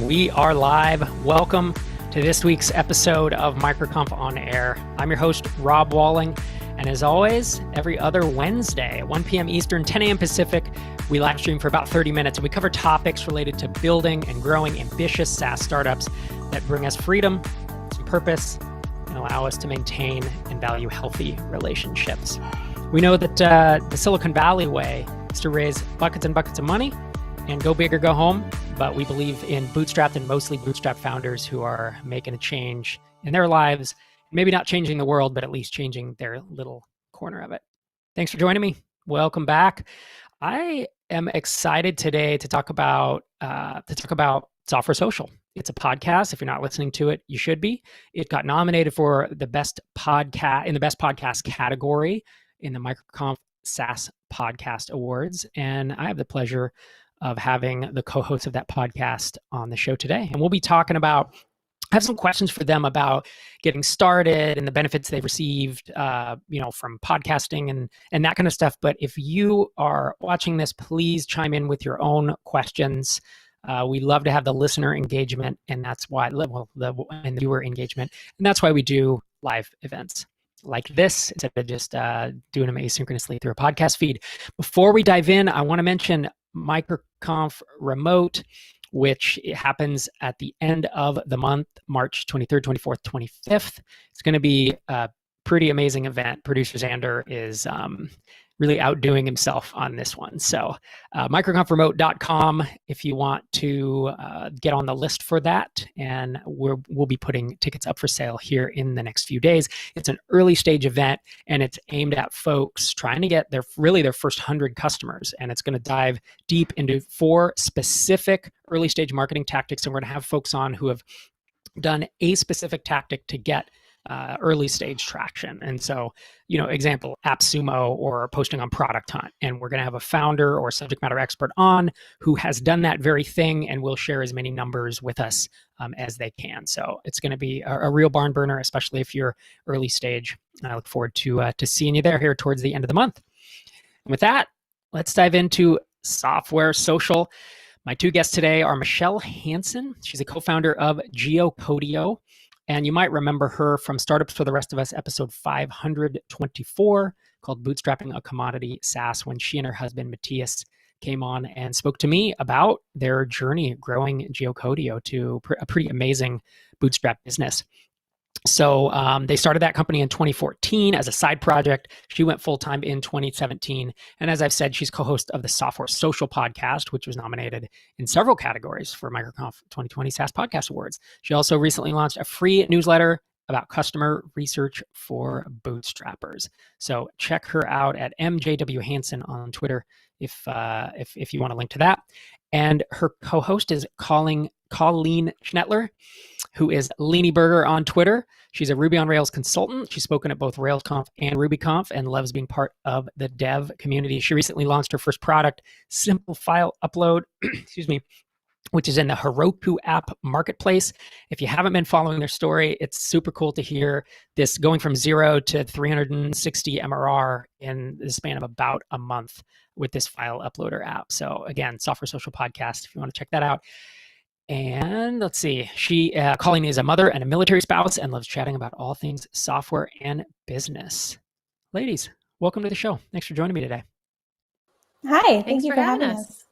We are live. Welcome to this week's episode of MicroConf on Air. I'm your host, Rob Walling. And as always, every other Wednesday at 1 p.m. Eastern, 10 a.m. Pacific, we live stream for about 30 minutes and we cover topics related to building and growing ambitious SaaS startups that bring us freedom, some purpose, and allow us to maintain and value healthy relationships. We know that the Silicon Valley way is to raise buckets and buckets of money and go big or go home. But we believe in bootstrapped and mostly bootstrap founders who are making a change in their lives, maybe not changing the world, but at least changing their little corner of it. Thanks for joining me. Welcome back. I am excited today to talk about Software Social. It's a podcast. If you're not listening to it, you should be. It got nominated for the best podcast in the best podcast category in the MicroConf SaaS Podcast Awards, and I have the pleasure of having the co-host of that podcast on the show today. And we'll be talking about, I have some questions for them about getting started and the benefits they've received, from podcasting and that kind of stuff. But if you are watching this, please chime in with your own questions. We love to have the listener engagement, and that's why, and the viewer engagement. And that's why we do live events like this instead of just doing them asynchronously through a podcast feed. Before we dive in, I want to mention MicroConf Remote, which happens at the end of the month, March 23rd, 24th, 25th. It's going to be a pretty amazing event. Producer Xander is really outdoing himself on this one. So microconfremote.com if you want to get on the list for that. And we'll be putting tickets up for sale here in the next few days. It's an early stage event, and it's aimed at folks trying to get their first 100 customers. And it's going to dive deep into 4 specific early stage marketing tactics. And we're going to have folks on who have done a specific tactic to get early stage traction. And so, example, AppSumo or posting on Product Hunt. And we're going to have a founder or subject matter expert on who has done that very thing and will share as many numbers with us as they can. So it's going to be a real barn burner, especially if you're early stage. And I look forward to seeing you there here towards the end of the month. And with that, let's dive into Software Social. My 2 guests today are Michele Hansen. She's a co-founder of Geocodio. And you might remember her from Startups for the Rest of Us, episode 524, called Bootstrapping a Commodity SaaS, when she and her husband, Matthias, came on and spoke to me about their journey growing Geocodio to a pretty amazing bootstrap business. So they started that company in 2014 as a side project. She went full-time in 2017. And as I've said, she's co-host of the Software Social podcast, which was nominated in several categories for MicroConf 2020 SaaS Podcast Awards. She also recently launched a free newsletter about customer research for bootstrappers. So check her out at MJW Hansen on Twitter if you want to link to that. And her co-host is Colleen Schnettler, who is Leany Burger on Twitter. She's a Ruby on Rails consultant. She's spoken at both RailsConf and RubyConf and loves being part of the dev community. She recently launched her first product, Simple File Upload, which is in the Heroku app marketplace. If you haven't been following their story, it's super cool to hear this going from 0 to 360 MRR in the span of about a month with this file uploader app. So again, Software Social Podcast, if you want to check that out. And let's see, Colleen is a mother and a military spouse and loves chatting about all things software and business. Ladies, welcome to the show. Thanks for joining me today. Hi, thank you for having us.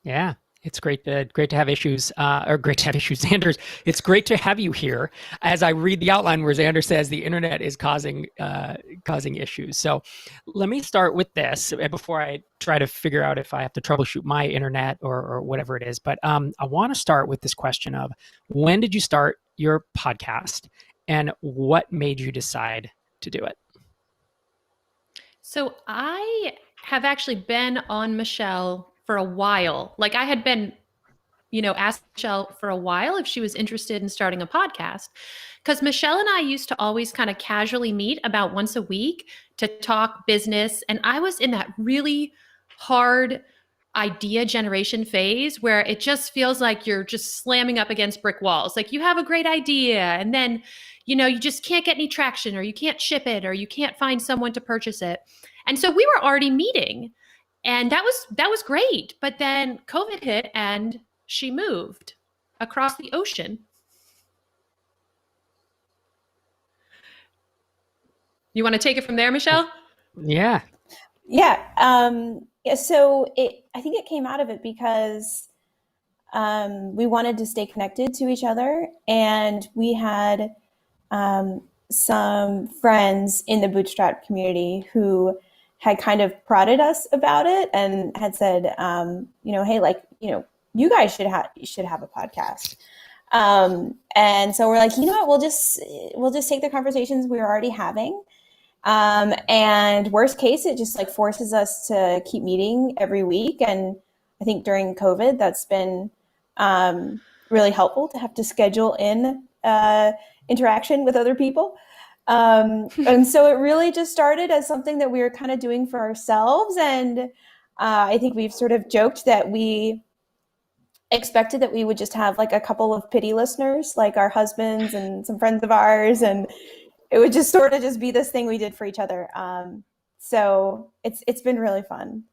Yeah, it's great to have issues, Xander. It's great to have you here. As I read the outline where Xander says the internet is causing issues. So let me start with this before I try to figure out if I have to troubleshoot my internet or whatever it is. But I want to start with this question of, when did you start your podcast and what made you decide to do it? So I have actually been on Michele for a while. Like, I had been, asked Michele for a while if she was interested in starting a podcast, because Michele and I used to always kind of casually meet about once a week to talk business. And I was in that really hard idea generation phase where it just feels like you're just slamming up against brick walls. Like, you have a great idea and then, you just can't get any traction, or you can't ship it, or you can't find someone to purchase it. And so we were already meeting. And that was great. But then COVID hit and she moved. across the ocean. You want to take it from there, Michele? Yeah. Yeah. So I think it came out of it because we wanted to stay connected to each other, and we had some friends in the bootstrap community who had kind of prodded us about it and had said, hey, you guys should have a podcast. And so we're like, you know what, we'll just take the conversations we were already having. And worst case, it just forces us to keep meeting every week. And I think during COVID, that's been really helpful to have to schedule in interaction with other people. And so it really just started as something that we were kind of doing for ourselves. And I think we've sort of joked that we expected that we would just have a couple of pity listeners, like our husbands and some friends of ours, and it would just sort of just be this thing we did for each other. So it's been really fun.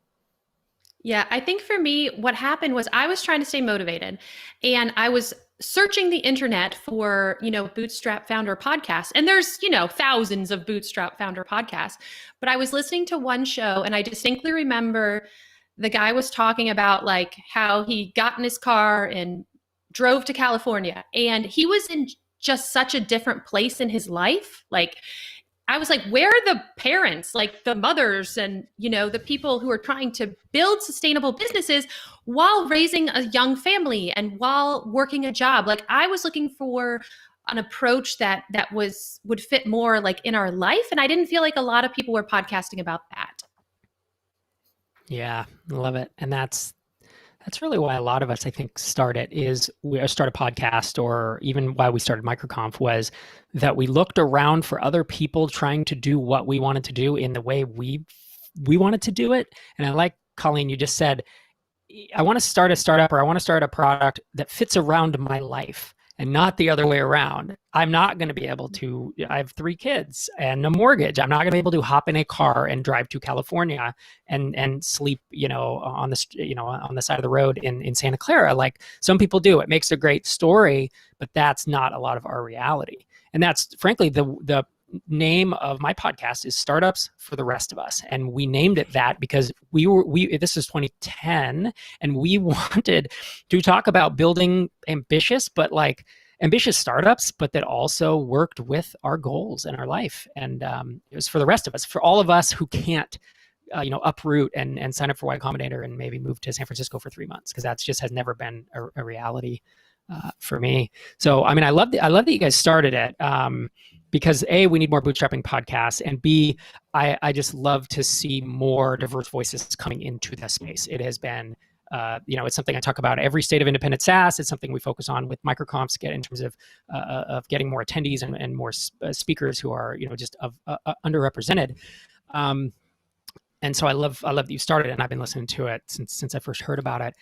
Yeah, I think for me, what happened was I was trying to stay motivated, and I was searching the internet for, bootstrap founder podcasts. And there's, thousands of bootstrap founder podcasts, but I was listening to one show, and I distinctly remember the guy was talking about how he got in his car and drove to California, and he was in just such a different place in his life. I was like, where are the parents, the mothers and, the people who are trying to build sustainable businesses while raising a young family and while working a job? I was looking for an approach that would fit more in our life. And I didn't feel like a lot of people were podcasting about that. Yeah, love it. And that's really why a lot of us, I think, start a podcast, or even why we started MicroConf, was that we looked around for other people trying to do what we wanted to do in the way we wanted to do it. And I like, Colleen, you just said, I want to start a startup, or I want to start a product that fits around my life and not the other way around. I'm not going to be able to, I have 3 kids and a mortgage. I'm not going to be able to hop in a car and drive to California and sleep, on the side of the road in Santa Clara. Like some people do. It makes a great story, but that's not a lot of our reality. And that's frankly the name of my podcast is Startups for the Rest of Us. And we named it that because this is 2010, and we wanted to talk about building ambitious startups, but that also worked with our goals and our life. And it was for the rest of us, for all of us who can't uproot and sign up for Y Combinator and maybe move to San Francisco for 3 months, because that's just has never been a reality for me. So, I mean, I love that you guys started it. Because A, we need more bootstrapping podcasts, and B, I just love to see more diverse voices coming into this space. It has been, it's something I talk about every state of independent SaaS. It's something we focus on with MicroConfs in terms of getting more attendees and more speakers who are, just underrepresented. And so I love that you started it, and I've been listening to it since I first heard about it.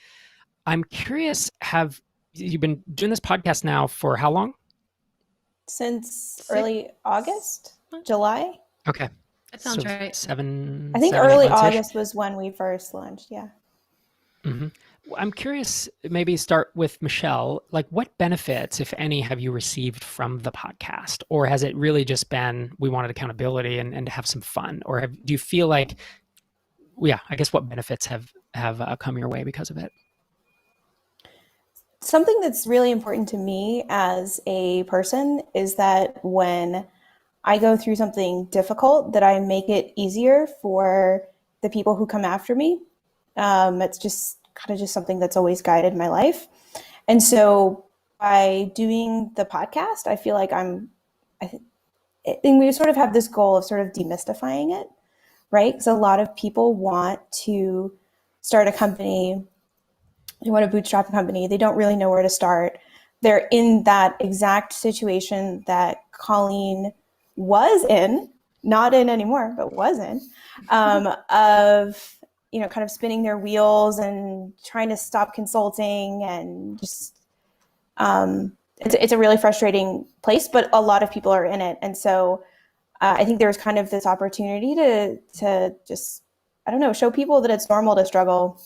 I'm curious, have you been doing this podcast now for how long? Since early August, July. Okay. That sounds right. I think early August was when we first launched. Yeah. Mm-hmm. I'm curious, maybe start with Michele. What benefits, if any, have you received from the podcast? Or has it really just been, we wanted accountability and to have some fun? Or do you feel like, I guess what benefits have come your way because of it? Something that's really important to me as a person is that when I go through something difficult, that I make it easier for the people who come after me. It's just kind of just something that's always guided my life. And so by doing the podcast, I feel like I think we sort of have this goal of sort of demystifying it, right? Because a lot of people want to start a company. They want to bootstrap a company. They don't really know where to start. They're in that exact situation that Colleen was in, not in anymore, but was in, of, kind of spinning their wheels and trying to stop consulting, and just, it's a really frustrating place, but a lot of people are in it. And so I think there's kind of this opportunity to just, show people that it's normal to struggle.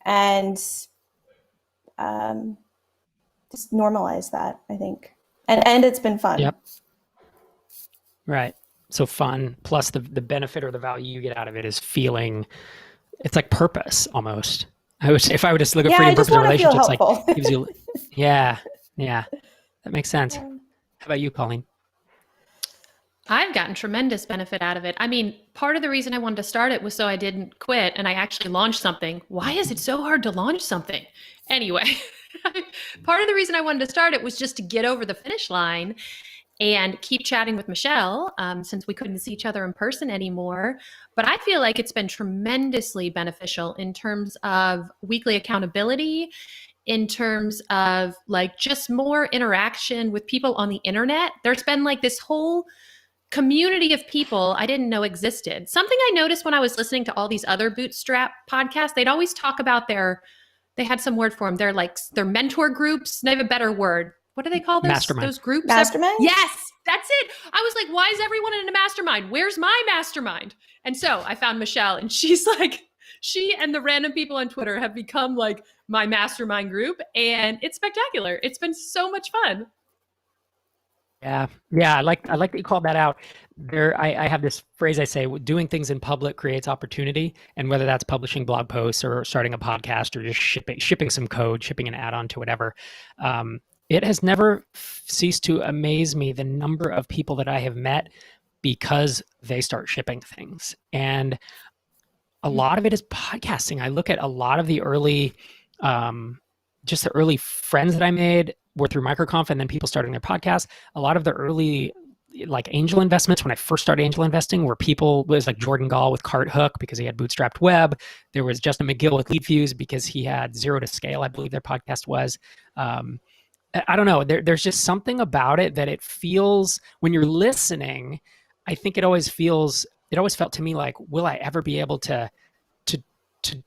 And just normalize that, I think. And it's been fun. Yep. Right. So fun plus the benefit or the value you get out of it is feeling, it's like purpose almost. If I would just look at freedom, purpose, and relationships, like gives you, yeah, that makes sense. How about you, Colleen? I've gotten tremendous benefit out of it. I mean, part of the reason I wanted to start it was so I didn't quit and I actually launched something. Why is it so hard to launch something? Anyway, part of the reason I wanted to start it was just to get over the finish line and keep chatting with Michele, since we couldn't see each other in person anymore. But I feel like it's been tremendously beneficial in terms of weekly accountability, in terms of like just more interaction with people on the internet. There's been like this whole community of people I didn't know existed. Something I noticed when I was listening to all these other bootstrap podcasts, they'd always talk about they had some word for them. They're like their mentor groups. They have a better word. What do they call those groups? Mastermind? Yes, that's it. I was like, why is everyone in a mastermind? Where's my mastermind? And so I found Michele, and she's like, she and the random people on Twitter have become like my mastermind group, and it's spectacular. It's been so much fun. Yeah. I like that you called that out. I have this phrase I say: doing things in public creates opportunity, and whether that's publishing blog posts or starting a podcast or just shipping some code, shipping an add-on to whatever. It has never ceased to amaze me the number of people that I have met because they start shipping things. And a lot of it is podcasting. I look at a lot of the early, just the early friends that I made were through MicroConf and then people starting their podcasts. A lot of the early like angel investments, when I first started angel investing, were people, was like Jordan Gall with Cart Hook because he had bootstrapped web. There was Justin McGill with LeadFuse because he had Zero to Scale, I believe their podcast was. I don't know. There's just something about it that it feels, when you're listening, I think it always felt to me like, will I ever be able to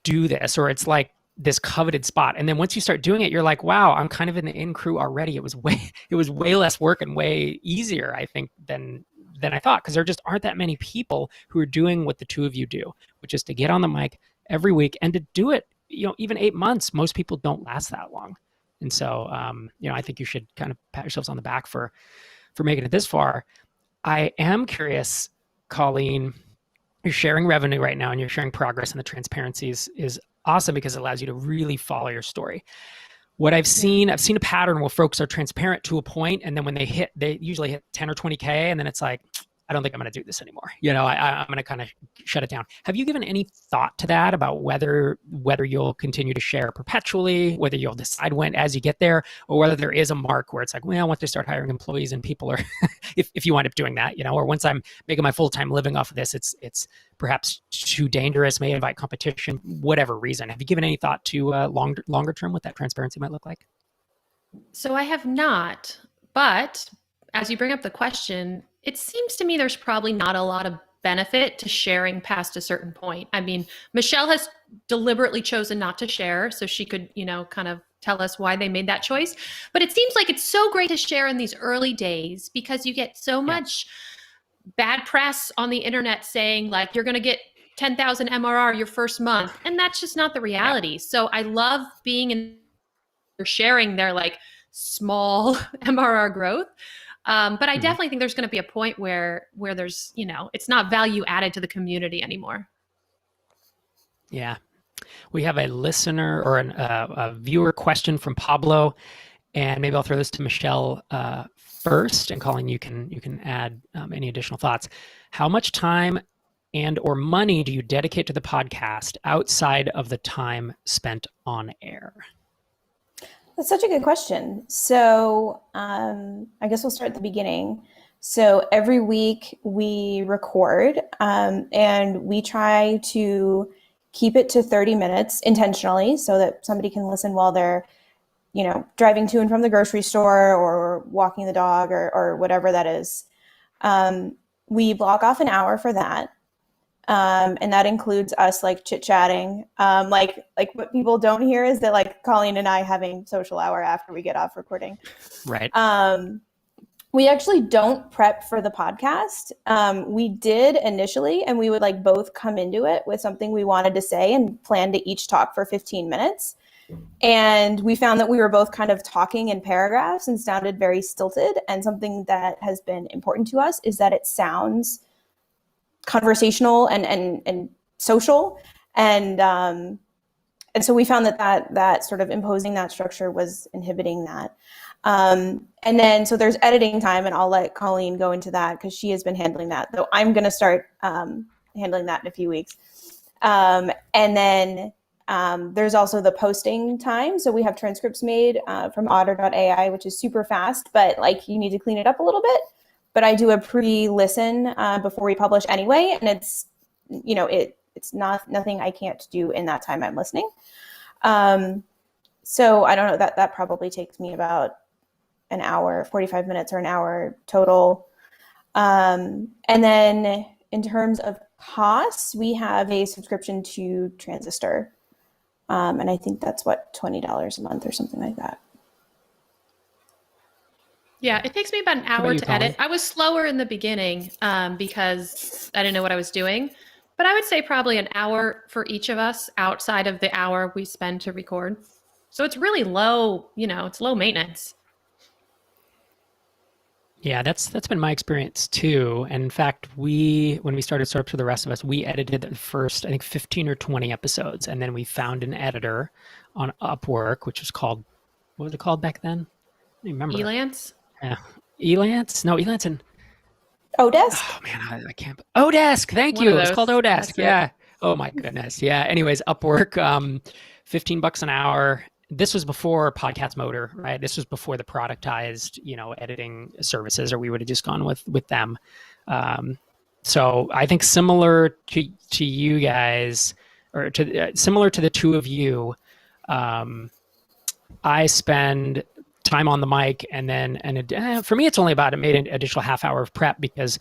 do this? Or it's like this coveted spot. And then once you start doing it, you're like, wow, I'm kind of in the in crew already. It was way less work and way easier, I think, than I thought. Because there just aren't that many people who are doing what the two of you do, which is to get on the mic every week and to do it, even 8 months. Most people don't last that long. And so, I think you should kind of pat yourselves on the back for making it this far. I am curious, Colleen, you're sharing revenue right now and you're sharing progress, and the transparency is awesome because it allows you to really follow your story. What I've seen a pattern where folks are transparent to a point, and then when they usually hit 10 or 20K, and then it's like, I don't think I'm going to do this anymore. I'm going to kind of shut it down. Have you given any thought to that about whether you'll continue to share perpetually, whether you'll decide when as you get there, or whether there is a mark where it's like, well, once I start hiring employees and people are, if you wind up doing that, or once I'm making my full-time living off of this, it's perhaps too dangerous, may invite competition, whatever reason. Have you given any thought to longer term what that transparency might look like? So I have not, but as you bring up the question, it seems to me there's probably not a lot of benefit to sharing past a certain point. I mean, Michele has deliberately chosen not to share, so she could, kind of tell us why they made that choice. But it seems like it's so great to share in these early days because you get so much bad press on the internet saying like, you're going to get 10,000 MRR your first month. And that's just not the reality. So I love being in sharing their like small MRR growth. But I definitely think there's going to be a point where there's, it's not value added to the community anymore. Yeah. We have a listener or a viewer question from Pablo, and maybe I'll throw this to Michele first, and Colleen, you can add any additional thoughts. How much time and or money do you dedicate to the podcast outside of the time spent on air? That's such a good question. So I guess we'll start at the beginning. So every week we record and we try to keep it to 30 minutes intentionally so that somebody can listen while they're, driving to and from the grocery store or walking the dog or whatever that is. We block off an hour for that. And that includes us like chit-chatting. Like what people don't hear is that like Colleen and I having social hour after we get off recording. Right. We actually don't prep for the podcast. We did initially, and we would like both come into it with something we wanted to say and plan to each talk for 15 minutes. And we found that we were both kind of talking in paragraphs and sounded very stilted. And something that has been important to us is that it sounds conversational and social. And so we found that sort of imposing that structure was inhibiting that. And then, so there's editing time, and I'll let Colleen go into that because she has been handling that, though I'm going to start handling that in a few weeks. And then there's also the posting time. So we have transcripts made from otter.ai, which is super fast, but like you need to clean it up a little bit. But I do a pre-listen before we publish anyway. And it's, you know, it's nothing I can't do in that time I'm listening. So I don't know, that probably takes me about an hour, 45 minutes or an hour total. And then in terms of costs, we have a subscription to Transistor. And I think that's what, $20 a month or something like that. Yeah, it takes me about an hour to edit. I was slower in the beginning because I didn't know what I was doing. But I would say probably an hour for each of us outside of the hour we spend to record. So it's really low, you know, it's low maintenance. Yeah, that's been my experience too. And in fact, when we started Startups for the Rest of Us, we edited the first, I think, 15 or 20 episodes. And then we found an editor on Upwork, which was called, what was it called back then? I don't remember. Elance? Yeah. Elance? No, Elance and... Odesk? Oh man, I can't. Odesk, thank you. It's called Odesk. That's yeah. It. Oh my goodness. Yeah. Anyways, Upwork, $15 an hour. This was before Podcast Motor, right? This was before the productized, you know, editing services, or we would have just gone with them. So I think similar to you guys, or to similar to the two of you, I spend time on the mic, and then for me it's only about, it made an additional half hour of prep because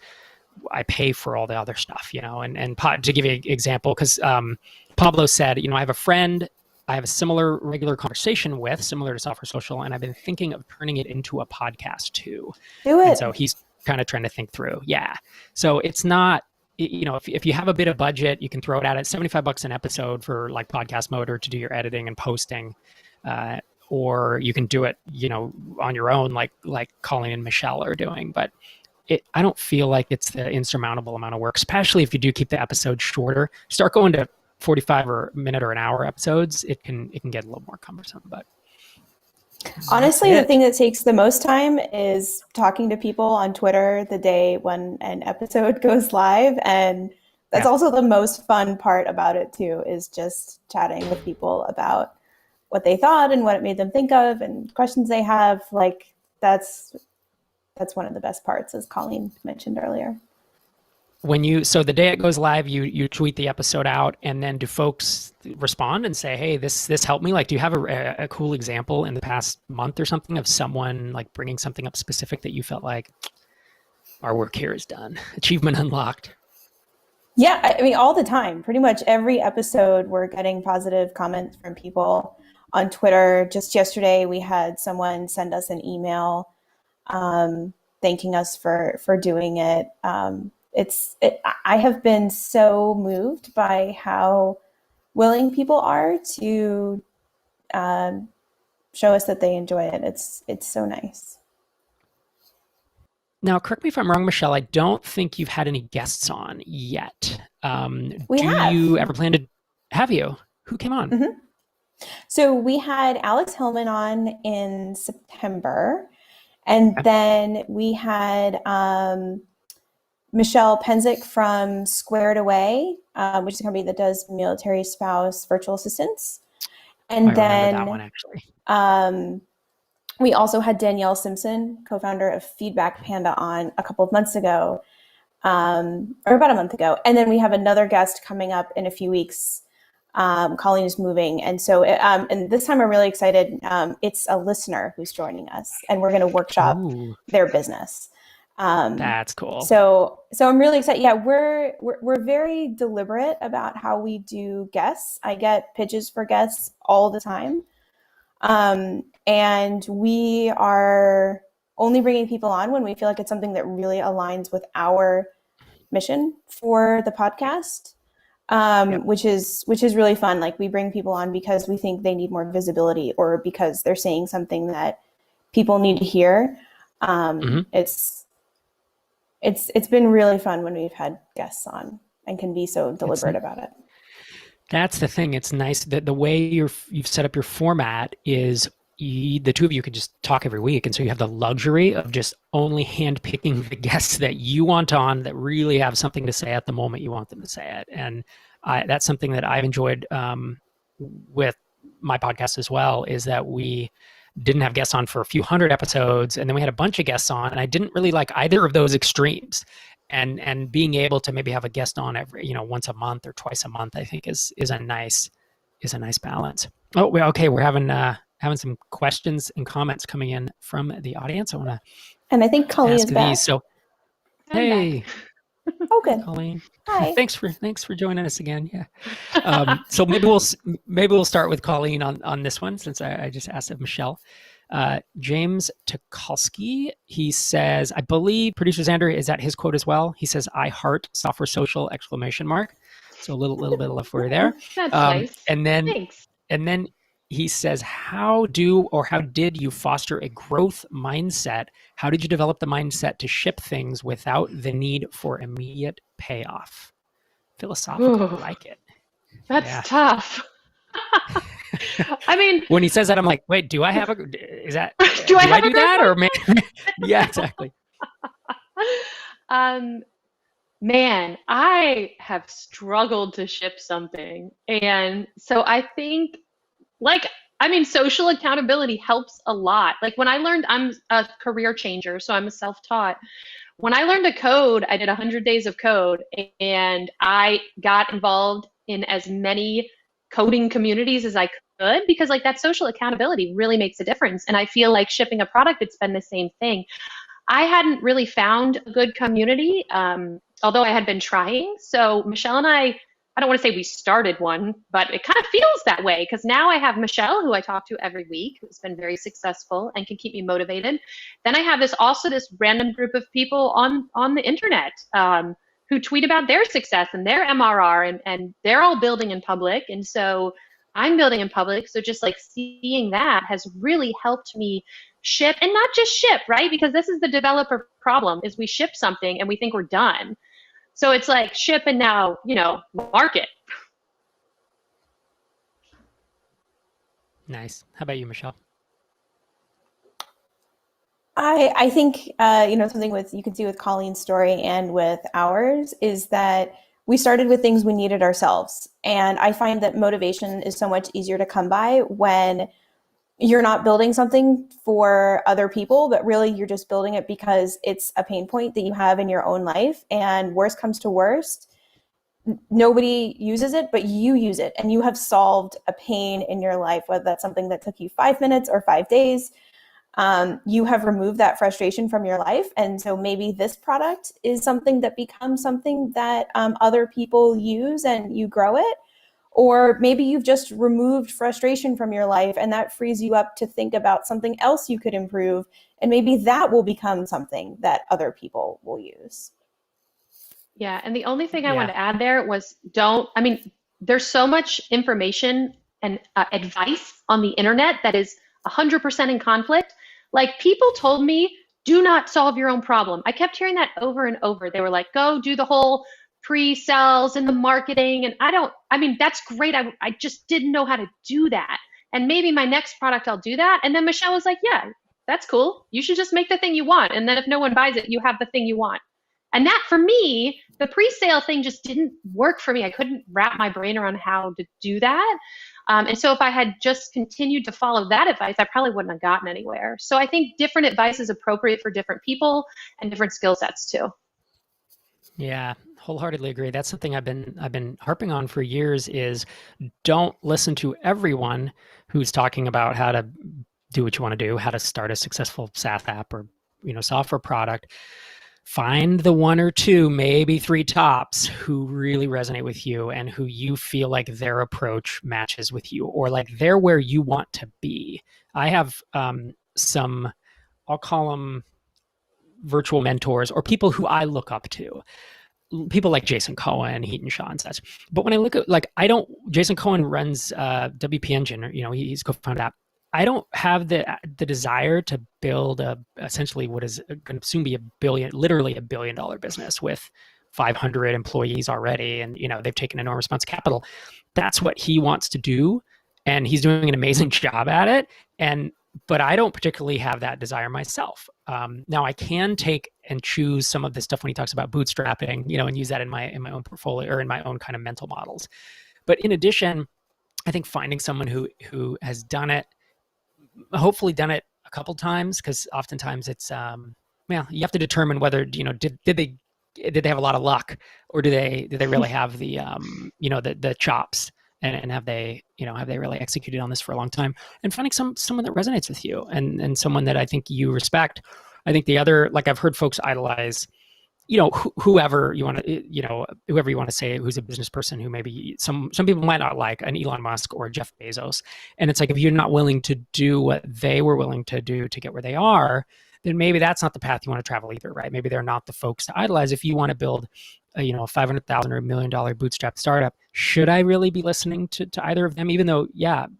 I pay for all the other stuff, you know. And to give you an example, because Pablo said, you know, I have a friend I have a similar regular conversation with, similar to Software Social, and I've been thinking of turning it into a podcast too. Do it. And so he's kind of trying to think through. Yeah. So it's not, you know, if you have a bit of budget, you can throw it out at $75 an episode for like Podcast Motor to do your editing and posting. Or you can do it, you know, on your own, like Colleen and Michele are doing. But I don't feel like it's the insurmountable amount of work, especially if you do keep the episodes shorter. Start going to 45 or minute or an hour episodes, it can get a little more cumbersome. But honestly, the thing that takes the most time is talking to people on Twitter the day when an episode goes live. And that's also the most fun part about it too, is just chatting with people about what they thought and what it made them think of and questions they have. Like that's one of the best parts, as Colleen mentioned earlier. So the day it goes live, you tweet the episode out, and then do folks respond and say, hey, this helped me? Like, do you have a cool example in the past month or something of someone like bringing something up specific that you felt like our work here is done, achievement unlocked? Yeah, I mean, all the time, pretty much every episode, we're getting positive comments from people on Twitter. Just yesterday, we had someone send us an email thanking us for doing it. I have been so moved by how willing people are to show us that they enjoy it. It's so nice. Now, correct me if I'm wrong, Michele, I don't think you've had any guests on yet. We have. Do you ever plan to? Have you? Who came on? Mm-hmm. So we had Alex Hillman on in September, and then we had Michelle Penzick from Squared Away, which is a company that does military spouse virtual assistants. And then that one, actually. We also had Danielle Simpson, co-founder of Feedback Panda, on a couple of months ago, or about a month ago. And then we have another guest coming up in a few weeks. Colleen is moving. And so, and this time I'm really excited. It's a listener who's joining us, and we're going to workshop their business. That's cool. So I'm really excited. Yeah, we're very deliberate about how we do guests. I get pitches for guests all the time. And we are only bringing people on when we feel like it's something that really aligns with our mission for the podcast. which is really fun. Like we bring people on because we think they need more visibility or because they're saying something that people need to hear. It's been really fun when we've had guests on and can be so deliberate about it. That's the thing. It's nice that the way you've set up your format is the two of you can just talk every week. And so you have the luxury of just only handpicking the guests that you want on that really have something to say at the moment you want them to say it. And that's something that I've enjoyed with my podcast as well, is that we didn't have guests on for a few hundred episodes, and then we had a bunch of guests on, and I didn't really like either of those extremes. And being able to maybe have a guest on every, once a month or twice a month, I think is a nice balance. Oh, okay. We're having some questions and comments coming in from the audience. And I think Colleen is back. So, hey. Oh, good. Colleen. Hi. Thanks for joining us again. Yeah. So maybe we'll start with Colleen on this one, since I just asked of Michele. James Tukalski, he says, I believe producer Xander is at his quote as well. He says, "I heart software social !" So a little bit of love for you there. That's nice. Thanks. And then he says, how did you foster a growth mindset? How did you develop the mindset to ship things without the need for immediate payoff? Philosophical, I like it. That's tough. I mean, when he says that, I'm like, wait, do I have is that, do I do that? Or maybe, yeah, exactly. Man, I have struggled to ship something. And so I think social accountability helps a lot. Like when I learned, I'm a career changer, so I'm a self-taught. When I learned to code, I did 100 days of code, and I got involved in as many coding communities as I could, because like that social accountability really makes a difference. And I feel like shipping a product, it's been the same thing. I hadn't really found a good community, although I had been trying. So Michele and I don't want to say we started one, but it kind of feels that way, because now I have Michele, who I talk to every week, who's been very successful and can keep me motivated. Then I have this random group of people on the internet who tweet about their success and their MRR, and they're all building in public. And so I'm building in public. So just like seeing that has really helped me ship, and not just ship, right? Because this is the developer problem, is we ship something and we think we're done. So it's like ship and now, market. Nice. How about you, Michele? I think, something you can see with Colleen's story and with ours is that we started with things we needed ourselves. And I find that motivation is so much easier to come by when you're not building something for other people, but really you're just building it because it's a pain point that you have in your own life. And worst comes to worst, nobody uses it, but you use it, and you have solved a pain in your life, whether that's something that took you 5 minutes or 5 days. You have removed that frustration from your life. And so maybe this product is something that becomes something that other people use and you grow it. Or maybe you've just removed frustration from your life, and that frees you up to think about something else you could improve. And maybe that will become something that other people will use. Yeah. And the only thing I wanted to add there was there's so much information and advice on the internet that is 100% in conflict. Like people told me, do not solve your own problem. I kept hearing that over and over. They were like, go do the whole pre-sales and the marketing. And that's great. I just didn't know how to do that. And maybe my next product, I'll do that. And then Michele was like, yeah, that's cool. You should just make the thing you want. And then if no one buys it, you have the thing you want. And that, for me, the pre-sale thing just didn't work for me. I couldn't wrap my brain around how to do that. And so if I had just continued to follow that advice, I probably wouldn't have gotten anywhere. So I think different advice is appropriate for different people and different skill sets too. Yeah, wholeheartedly agree. That's something I've been harping on for years, is don't listen to everyone who's talking about how to do what you want to do, how to start a successful SaaS app or software product. Find the 1 or 2, maybe 3 tops who really resonate with you and who you feel like their approach matches with you, or like they're where you want to be. I have some, I'll call them virtual mentors or people who I look up to. people like Jason Cohen, Heaton Shaw and such. But when I look at Jason Cohen runs WP Engine, or, he's co-founded that. I don't have the desire to build essentially what is going to soon be literally a $1 billion business with 500 employees already. And, they've taken enormous amounts of capital. That's what he wants to do. And he's doing an amazing job at it. But I don't particularly have that desire myself. Now I can take and choose some of the stuff when he talks about bootstrapping, and use that in my own portfolio or in my own kind of mental models. But in addition, I think finding someone who has done it, hopefully done it a couple times, because oftentimes it's you have to determine whether did they have a lot of luck, or did they really have the the chops, and have they really executed on this for a long time, and finding someone that resonates with you and someone that I think you respect. I think the other, I've heard folks idolize whoever you want to say who's a business person who maybe some people might not like, an Elon Musk or Jeff Bezos. And it's like, if you're not willing to do what they were willing to do to get where they are, then maybe that's not the path you want to travel either, right? Maybe they're not the folks to idolize. If you want to build a $500,000 or $1 million bootstrap startup, should I really be listening to either of them? Even though,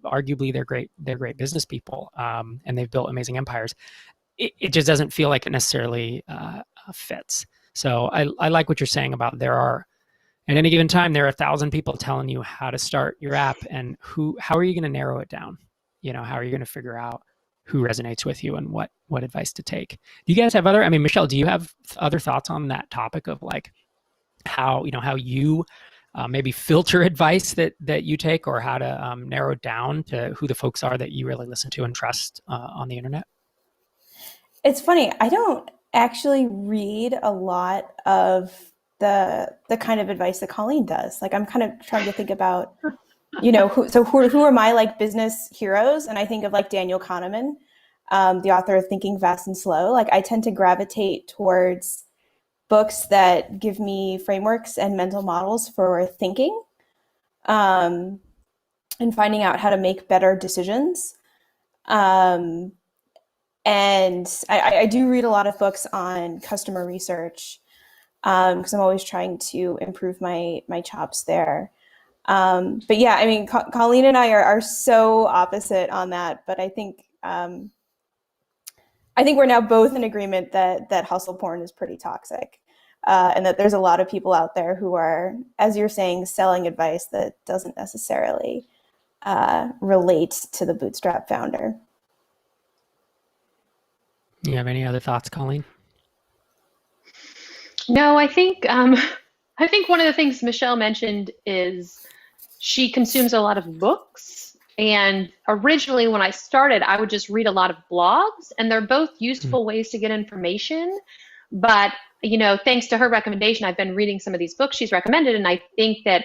arguably they're great business people, and they've built amazing empires. It just doesn't feel like it necessarily fits. So I like what you're saying about at any given time, there are 1,000 people telling you how to start your app, and how are you going to narrow it down? How are you going to figure out who resonates with you and what advice to take? Do you guys have Michele, do you have other thoughts on that topic of how you maybe filter advice that you take, or how to narrow it down to who the folks are that you really listen to and trust on the internet? It's funny. I don't actually read a lot of the kind of advice that Colleen does. I'm kind of trying to think about, who are my business heroes? And I think of Daniel Kahneman, the author of Thinking Fast and Slow. I tend to gravitate towards books that give me frameworks and mental models for thinking, and finding out how to make better decisions. And I do read a lot of books on customer research, because I'm always trying to improve my chops there. But yeah, Colleen and I are so opposite on that. But I think we're now both in agreement that hustle porn is pretty toxic, and that there's a lot of people out there who are, as you're saying, selling advice that doesn't necessarily relate to the bootstrap founder. You have any other thoughts, Colleen? No, I think one of the things Michele mentioned is she consumes a lot of books. And originally when I started, I would just read a lot of blogs, and they're both useful ways to get information. But, thanks to her recommendation, I've been reading some of these books she's recommended. And I think that,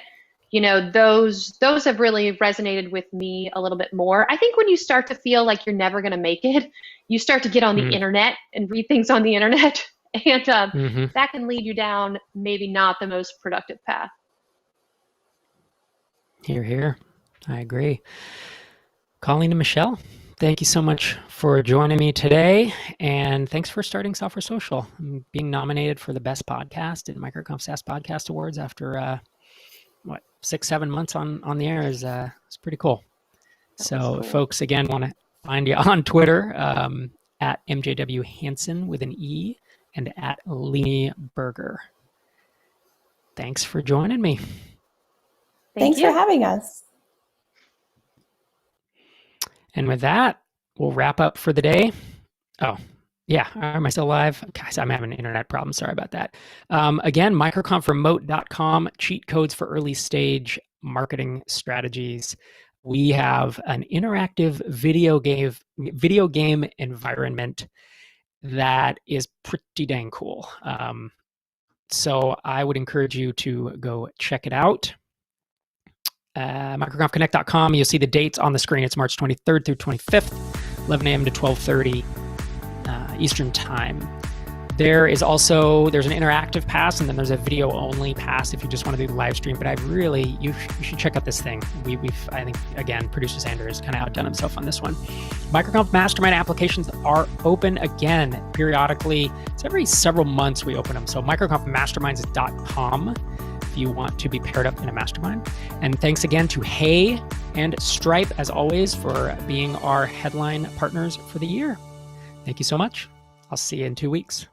those have really resonated with me a little bit more. I think when you start to feel like you're never going to make it, you start to get on the internet and read things on the internet. And that can lead you down maybe not the most productive path. Hear, hear. I agree. Colleen and Michele, thank you so much for joining me today. And thanks for starting Software Social and being nominated for the best podcast at MicroConf SaaS Podcast Awards after 6-7 months on the air is pretty cool. So folks, again, want to find you on Twitter at MJW Hansen with an E and at Leany Burger. Thanks for joining me. Thanks for having us. And with that, we'll wrap up for the day. Oh, yeah. Am I still live? Guys, I'm having an internet problem. Sorry about that. Again, microconfremote.com, cheat codes for early stage marketing strategies. We have an interactive video game environment that is pretty dang cool. So I would encourage you to go check it out. MicroConfConnect.com. You'll see the dates on the screen. It's March 23rd through 25th, 11 a.m. to 12:30 Eastern Time. There's an interactive pass, and then there's a video only pass if you just want to do the live stream. But you should check out this thing. I think, again, producer Xander has kind of outdone himself on this one. MicroConf Mastermind applications are open again periodically. It's every several months we open them. So microconfmasterminds.com if you want to be paired up in a mastermind. And thanks again to Hey and Stripe, as always, for being our headline partners for the year. Thank you so much. I'll see you in 2 weeks.